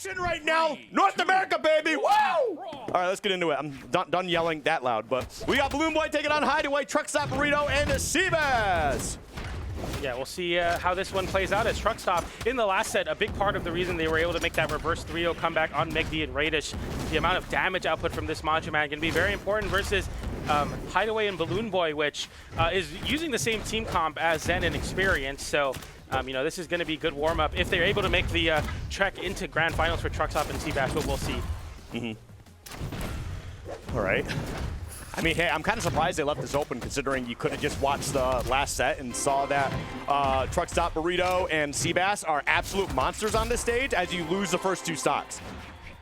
action right now. North America, baby. Whoa! All right, let's get into it. I'm done yelling that loud, but we got BalloonBoy taking on Hideaway, TruckStopBurrito, and Seabass. Yeah, we'll see how this one plays out as TruckStop in the last set. A big part of the reason they were able to make that reverse 3-0 comeback on Megdi and Radish, the amount of damage output from this Macho Man can be very important versus Hideaway and BalloonBoy, which is using the same team comp as Zen and Experience. So, you know, this is going to be a good warm-up. If they're able to make the trek into Grand Finals for TruckStop and Seabass, but we'll see. All right. I mean, hey, I'm kind of surprised they left this open considering you could have just watched the last set and saw that TruckStopBurrito and Seabass are absolute monsters on this stage as you lose the first 2 stocks.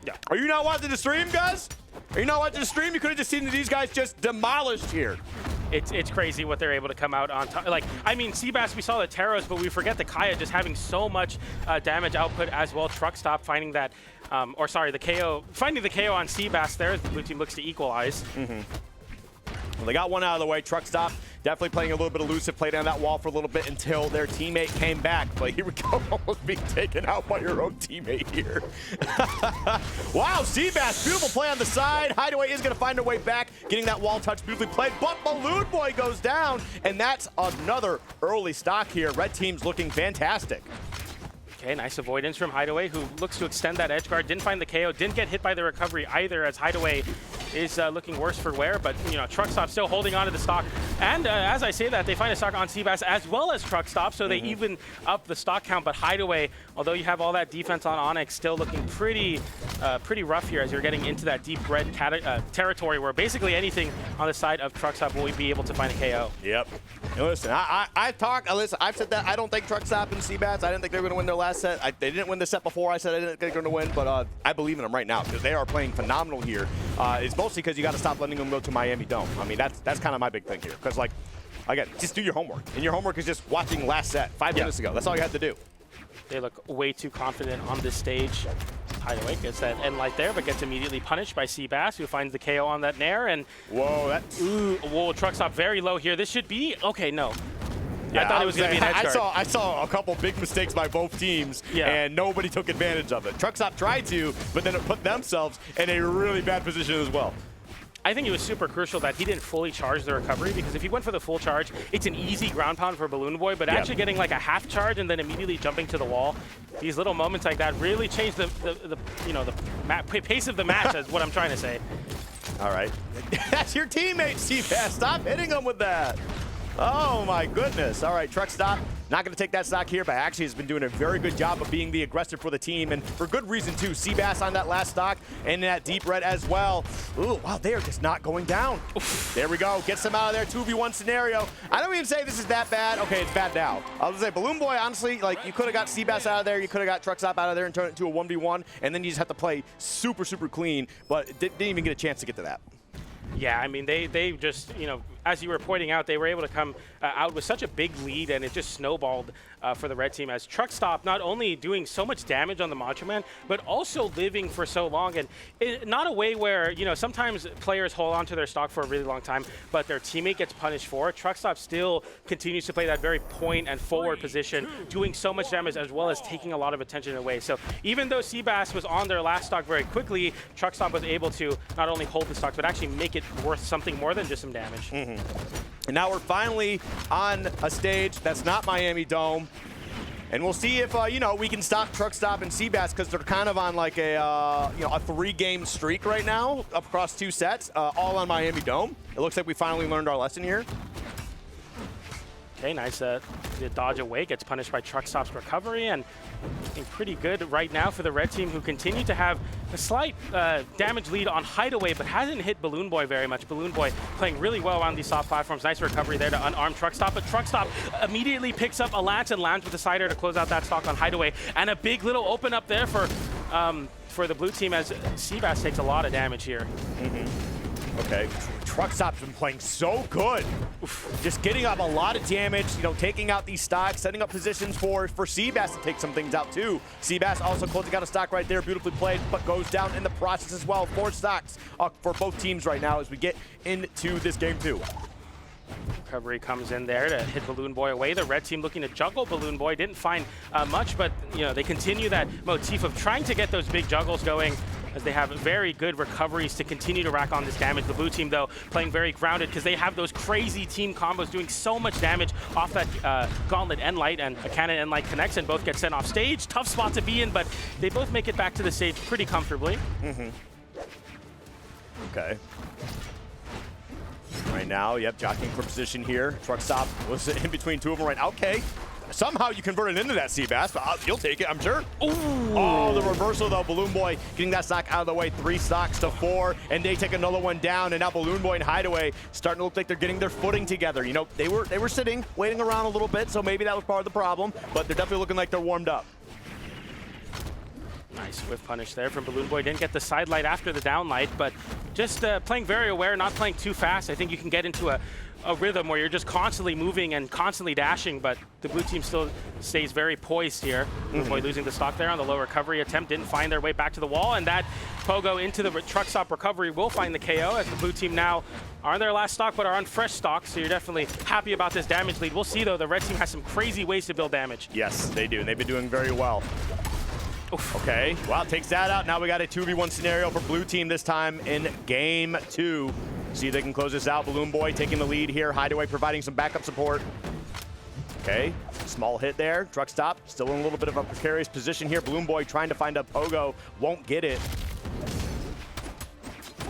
Yeah. Are you not watching the stream, guys? Are you not watching the stream? You could have just seen these guys just demolished here. It's crazy what they're able to come out on top. Like, I mean, Seabass, we saw the Taros, but we forget the Kaya just having so much damage output as well. TruckStop finding that, or sorry, the KO, finding the KO on Seabass there as the blue team looks to equalize. Well, they got one out of the way. TruckStop definitely playing a little bit elusive, played on that wall for a little bit until their teammate came back. But here we go, almost being taken out by your own teammate here. Wow, Seabass, beautiful play on the side. Hideaway is going to find her way back, getting that wall touch beautifully played. But BalloonBoy goes down, and that's another early stock here. Red team's looking fantastic. Okay, nice avoidance from Hideaway, who looks to extend that edge guard. Didn't find the KO, didn't get hit by the recovery either, as Hideaway is looking worse for wear. But, you know, TruckStop still holding on to the stock. And as I say that, they find a stock on Seabass as well as TruckStop, so they even up the stock count. But Hideaway, although you have all that defense on Onyx, still looking pretty rough here as you're getting into that deep red territory where basically anything on the side of TruckStop will be able to find a KO. Yep. And listen, I've said that I don't think TruckStop and Seabass, I didn't think they were going to win their last set. They didn't win the set before. I said I didn't think they were going to win, but I believe in them right now because they are playing phenomenal here. It's mostly because you got to stop letting them go to Miami Dome. I mean, that's kind of my big thing here because, like, again, just do your homework. And your homework is just watching last set 5 minutes ago. That's all you have to do. They look way too confident on this stage. Hideaway gets that end light there, but gets immediately punished by Seabass, who finds the KO on that Nair. And whoa, that's... Ooh, whoa, TruckStop very low here. This should be... Okay, no. Yeah, I thought it was going to be an edge guard. I saw a couple big mistakes by both teams, and nobody took advantage of it. TruckStop tried to, but then it put themselves in a really bad position as well. I think it was super crucial that he didn't fully charge the recovery, because if he went for the full charge, it's an easy ground pound for BalloonBoy, but actually getting like a half charge and then immediately jumping to the wall, these little moments like that really change the pace of the match, is what I'm trying to say. All right. That's your teammate, Seabass. Stop hitting him with that. Oh my goodness. All right, TruckStop not going to take that stock here, but actually has been doing a very good job of being the aggressor for the team, and for good reason too. Seabass on that last stock and that deep red as well. Ooh, wow, they are just not going down. There we go. Gets them out of there. 2v1 scenario. I don't even say this is that bad. Okay, it's bad now. I was going to say, BalloonBoy, honestly, like, you could have got Seabass out of there. You could have got TruckStop out of there and turned it into a 1v1, and then you just have to play super, super clean, but didn't even get a chance to get to that. Yeah, I mean, they just, you know, as you were pointing out, they were able to come out with such a big lead, and it just snowballed for the red team as TruckStop not only doing so much damage on the Macho Man, but also living for so long. And not a way where, you know, sometimes players hold on to their stock for a really long time, but their teammate gets punished for it. TruckStop still continues to play that very point and forward position, doing so much damage as well as taking a lot of attention away. So even though Seabass was on their last stock very quickly, TruckStop was able to not only hold the stock, but actually make it worth something more than just some damage. And now we're finally on a stage that's not Miami Dome. And we'll see if, you know, we can stop TruckStop and Seabass, because they're kind of on like a, you know, a 3-game streak right now across 2 sets, all on Miami Dome. It looks like we finally learned our lesson here. Okay, nice. The dodge away gets punished by TruckStop's recovery, and looking pretty good right now for the red team, who continue to have a slight damage lead on Hideaway, but hasn't hit BalloonBoy very much. BalloonBoy playing really well on these soft platforms. Nice recovery there to unarm TruckStop, but TruckStop immediately picks up a lance and lands with the side air to close out that stock on Hideaway, and a big little open up there for the blue team as Seabass takes a lot of damage here. Okay, TruckStop's been playing so good. Just getting up a lot of damage, you know, taking out these stocks, setting up positions for Seabass to take some things out too. Seabass also closing out a stock right there, beautifully played, but goes down in the process as well. 4 stocks for both teams right now as we get into this game 2. Recovery comes in there to hit BalloonBoy away. The red team looking to juggle BalloonBoy. Didn't find much, but they continue that motif of trying to get those big juggles going, as they have very good recoveries to continue to rack on this damage. The blue team, though, playing very grounded because they have those crazy team combos doing so much damage off that Gauntlet End Light, and a Cannon End Light connects and both get sent off stage. Tough spot to be in, but they both make it back to the stage pretty comfortably. Okay. Right now, yep, jockeying for position here. TruckStop was in between two of them right now. Okay. Somehow you converted into that Seabass, but you'll take it, I'm sure. Ooh. Oh, the reversal though. BalloonBoy getting that stock out of the way. 3 stocks to 4, and they take another one down. And now BalloonBoy and Hideaway starting to look like they're getting their footing together. You know, they were sitting, waiting around a little bit, so maybe that was part of the problem. But they're definitely looking like they're warmed up. Nice whiff punish there from BalloonBoy. Didn't get the side light after the down light, but just playing very aware, not playing too fast. I think you can get into a rhythm where you're just constantly moving and constantly dashing, but the blue team still stays very poised here. BalloonBoy losing the stock there on the low recovery attempt, didn't find their way back to the wall, and that pogo into the truck stop recovery will find the KO, as the blue team now are on their last stock but are on fresh stock, so you're definitely happy about this damage lead. We'll see though, the red team has some crazy ways to build damage. Yes, they do, and they've been doing very well. Oof. Okay, wow, takes that out. Now we got a 2v1 scenario for blue team this time in game 2. See if they can close this out. BalloonBoy taking the lead here. Hideaway providing some backup support. Okay, small hit there. TruckStop still in a little bit of a precarious position here. BalloonBoy trying to find a pogo, won't get it.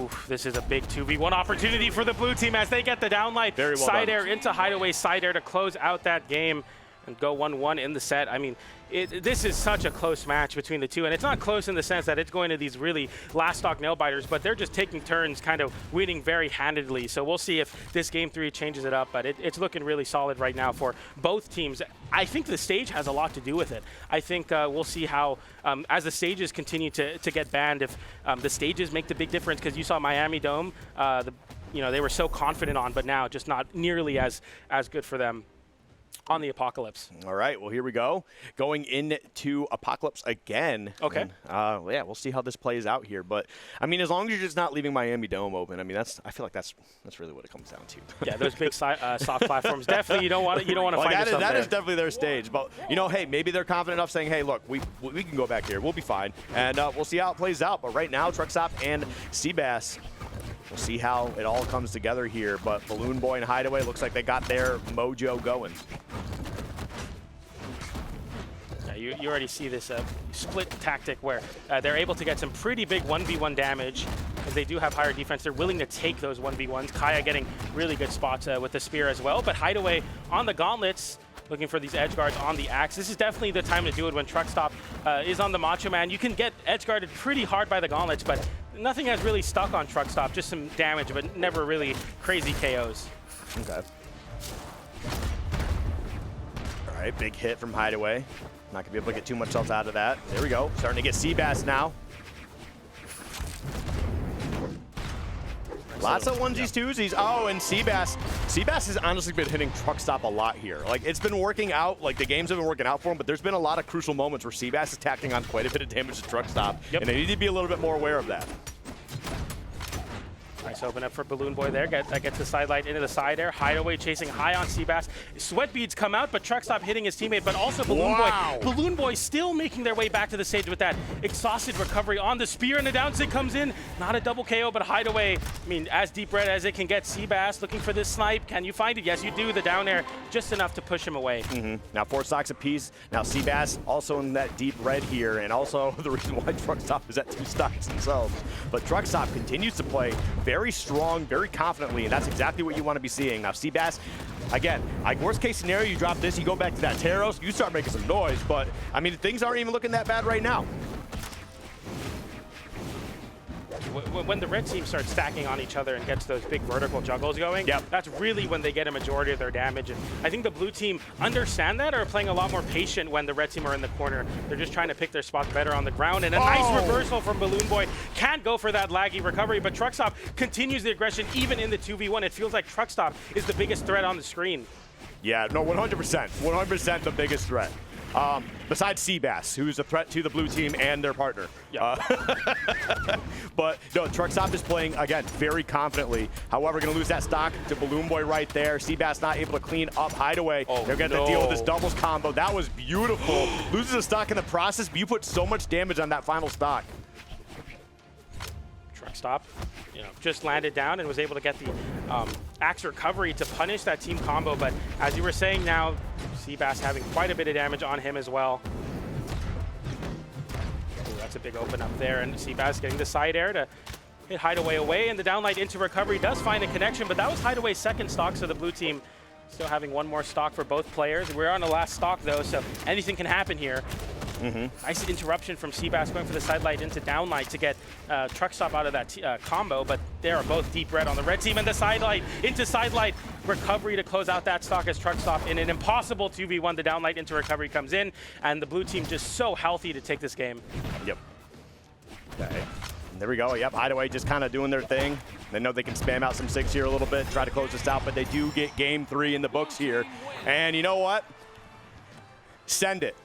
Oof, this is a big 2v1 opportunity for the blue team as they get the downlight. Very well side done. air into Hideaway, side air to close out that game and go 1-1 in the set. I mean, this is such a close match between the two, and it's not close in the sense that it's going to these really last stock nail biters, but they're just taking turns kind of winning very handedly. So we'll see if this game 3 changes it up, but it's looking really solid right now for both teams. I think the stage has a lot to do with it. I think we'll see how, as the stages continue to get banned, if the stages make the big difference, because you saw Miami Dome, they were so confident on, but now just not nearly as good for them on the Apocalypse. All right, well, here we go. Going into Apocalypse again. Okay. And, yeah, we'll see how this plays out here. But, I mean, as long as you're just not leaving Miami Dome open, I mean, I feel like that's really what it comes down to. Yeah, those big soft platforms, definitely you don't want to find yourself that there. is definitely their stage. But, hey, maybe they're confident enough saying, hey, look, we can go back here. We'll be fine. And we'll see how it plays out. But right now, TruckStop and Seabass, we'll see how it all comes together here, but BalloonBoy and Hideaway looks like they got their mojo going. Yeah, you already see this split tactic where they're able to get some pretty big 1v1 damage. As they do have higher defense, they're willing to take those 1v1s. Kaya getting really good spots with the spear as well, but Hideaway on the gauntlets, looking for these edge guards on the axe. This is definitely the time to do it when TruckStop is on the Macho Man. You can get edge guarded pretty hard by the gauntlets, but nothing has really stuck on TruckStop, just some damage, but never really crazy KOs. Okay. All right, big hit from Hideaway. Not gonna be able to get too much else out of that. There we go, starting to get Seabass now. Lots of onesies, twosies. Oh, and Seabass has honestly been hitting TruckStop a lot here. Like, it's been working out, like the games have been working out for him, but there's been a lot of crucial moments where Seabass is tacking on quite a bit of damage to TruckStop, and they need to be a little bit more aware of that. Nice open up for BalloonBoy there. That gets the side light into the side air. Hideaway chasing high on Seabass. Sweat beads come out, but TruckStop hitting his teammate, but also BalloonBoy. Wow. BalloonBoy still making their way back to the stage with that exhausted recovery on the spear, and the down stick comes in. Not a double KO, but Hideaway, I mean, as deep red as it can get. Seabass looking for this snipe. Can you find it? Yes, you do. The down air just enough to push him away. Now 4 stocks apiece. Now Seabass also in that deep red here, and also the reason why TruckStop is at 2 stocks themselves. But TruckStop continues to play very strong, very confidently, and that's exactly what you want to be seeing. Now Seabass, again, like worst case scenario, you drop this, you go back to that Taros, you start making some noise, but I mean, things aren't even looking that bad right now. When the red team starts stacking on each other and gets those big vertical juggles going, that's really when they get a majority of their damage. And I think the blue team understand that, or are playing a lot more patient when the red team are in the corner. They're just trying to pick their spots better on the ground. And a nice reversal from BalloonBoy. Can't go for that laggy recovery, but TruckStop continues the aggression even in the 2v1. It feels like TruckStop is the biggest threat on the screen. Yeah, no, 100%. 100% the biggest threat. besides Seabass, who's a threat to the blue team and their partner. Yeah. But no, TruckStop is playing, again, very confidently. However, going to lose that stock to BalloonBoy right there. Seabass not able to clean up Hideaway. Oh, They're going to deal with this doubles combo. That was beautiful. Loses a stock in the process, but you put so much damage on that final stock. TruckStop, just landed down and was able to get the axe recovery to punish that team combo. But as you were saying now, Seabass having quite a bit of damage on him as well. Ooh, that's a big open up there, and Seabass getting the side air to hit Hideaway away, and the downlight into recovery does find a connection, but that was Hideaway's second stock, so the blue team still having one more stock for both players. We're on the last stock though, so anything can happen here. Nice interruption from Seabass going for the sidelight into downlight to get TruckStop out of that combo, but they are both deep red on the red team, and the sidelight into sidelight recovery to close out that stock as TruckStop in an impossible 2v1. The downlight into recovery comes in, and the blue team just so healthy to take this game. Yep. Okay. And there we go. Yep, Hideaway just kind of doing their thing. They know they can spam out some 6 here a little bit, try to close this out, but they do get game 3 in the books here. And you know what? Send it.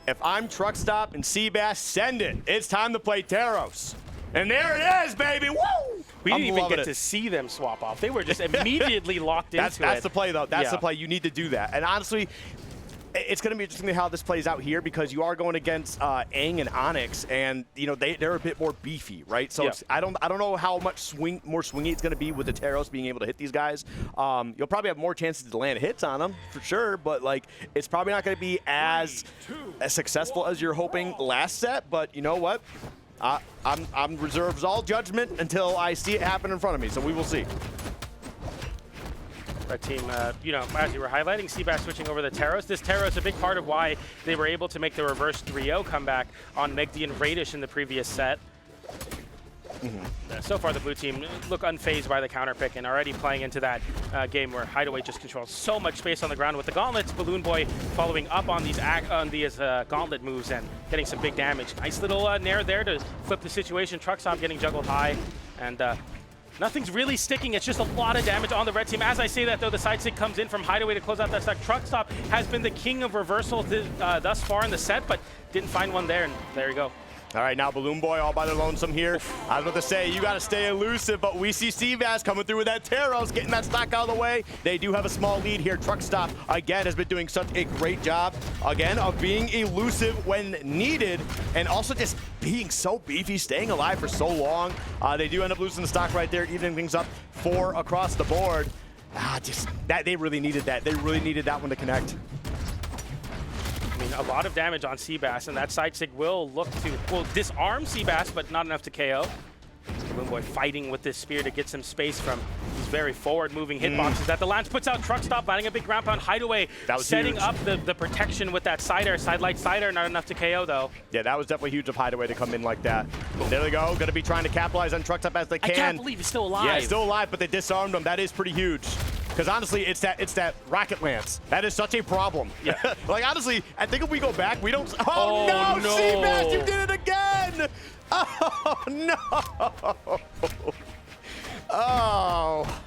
If I'm TruckStop and Seabass, send it. It's time to play Taros. And there it is, baby. Woo! We didn't even get to see them swap off. They were just immediately locked into it. That's the play, though. That's the play. You need to do that. And honestly, it's going to be interesting how this plays out here because you are going against Aang and Onyx, and they're a bit more beefy, right? So I don't know how much more swingy it's going to be with the Taros being able to hit these guys. You'll probably have more chances to land hits on them for sure, but it's probably not going to be as successful as you're hoping last set. But you know what? I'm reserves all judgment until I see it happen in front of me. So we will see. Red team, as you were highlighting, Seabass switching over the Taros. This Taros, a big part of why they were able to make the reverse 3-0 comeback on Megdi and Radish in the previous set. So far, the blue team look unfazed by the counter pick and already playing into that game where Hideaway just controls so much space on the ground with the gauntlets. BalloonBoy following up on these gauntlet moves and getting some big damage. Nice little nair there to flip the situation. TruckStop getting juggled high, and nothing's really sticking. It's just a lot of damage on the red team. As I say that, though, the side stick comes in from Hideaway to close out that stack. TruckStop has been the king of reversals thus far in the set, but didn't find one there, and there you go. All right, now BalloonBoy all by their lonesome here. I don't know what to say. You got to stay elusive, but we see Seabass coming through with that Taros, getting that stock out of the way. They do have a small lead here. TruckStop, again, has been doing such a great job, again, of being elusive when needed, and also just being so beefy, staying alive for so long. They do end up losing the stock right there, evening things up 4 across the board. They really needed that. They really needed that one to connect. A lot of damage on Seabass, and that side stick will look to disarm Seabass, but not enough to KO. BalloonBoy fighting with this spear to get some space from these very forward-moving hitboxes that the Lance puts out. TruckStop landing a big ground pound. Hideaway setting up the protection with that side air, sidelight side air, not enough to KO though. Yeah, that was definitely huge of Hideaway to come in like that. There they go, going to be trying to capitalize on TruckStop as they can. I can't believe he's still alive. Yeah, he's still alive, but they disarmed him. That is pretty huge. Because honestly, it's that rocket lance. That is such a problem. Yeah. Honestly, I think if we go back, we don't. Oh no, Seabass, you did it again! Oh no! Oh.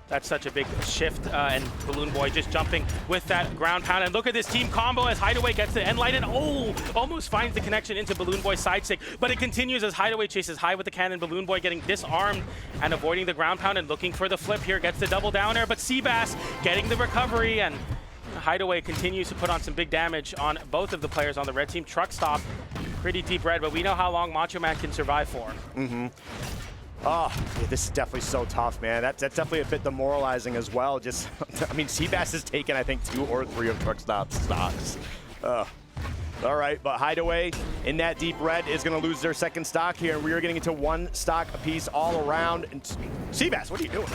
That's such a big shift, and BalloonBoy just jumping with that ground pound. And look at this team combo as Hideaway gets the end light and almost finds the connection into BalloonBoy's side stick. But it continues as Hideaway chases high with the cannon. BalloonBoy getting disarmed and avoiding the ground pound and looking for the flip here. Gets the double down air, but Seabass getting the recovery, and Hideaway continues to put on some big damage on both of the players on the red team. TruckStop, pretty deep red, but we know how long Macho Man can survive for. Oh, yeah, this is definitely so tough, man. That's definitely a bit demoralizing as well. Just, I mean, Seabass has taken, I think, 2 or 3 of TruckStop's stocks. All right, but Hideaway in that deep red is going to lose their second stock here. We are getting into 1 stock apiece all around. And Seabass, what are you doing?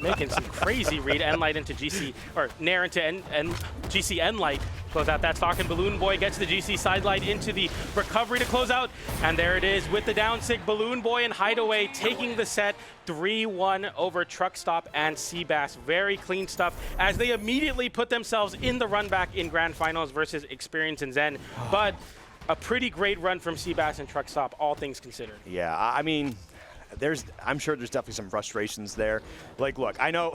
Making some crazy read. End light into GC, or Nair into GC end light. Close out that stock, and BalloonBoy gets the GC side light into the recovery to close out. And there it is with the down sig. BalloonBoy and Hideaway taking the set 3-1 over TruckStop and Seabass. Very clean stuff as they immediately put themselves in the run back in Grand Finals versus Experience and Zen. But a pretty great run from Seabass and TruckStop, all things considered. Yeah, I mean, I'm sure there's definitely some frustrations there. Look, I know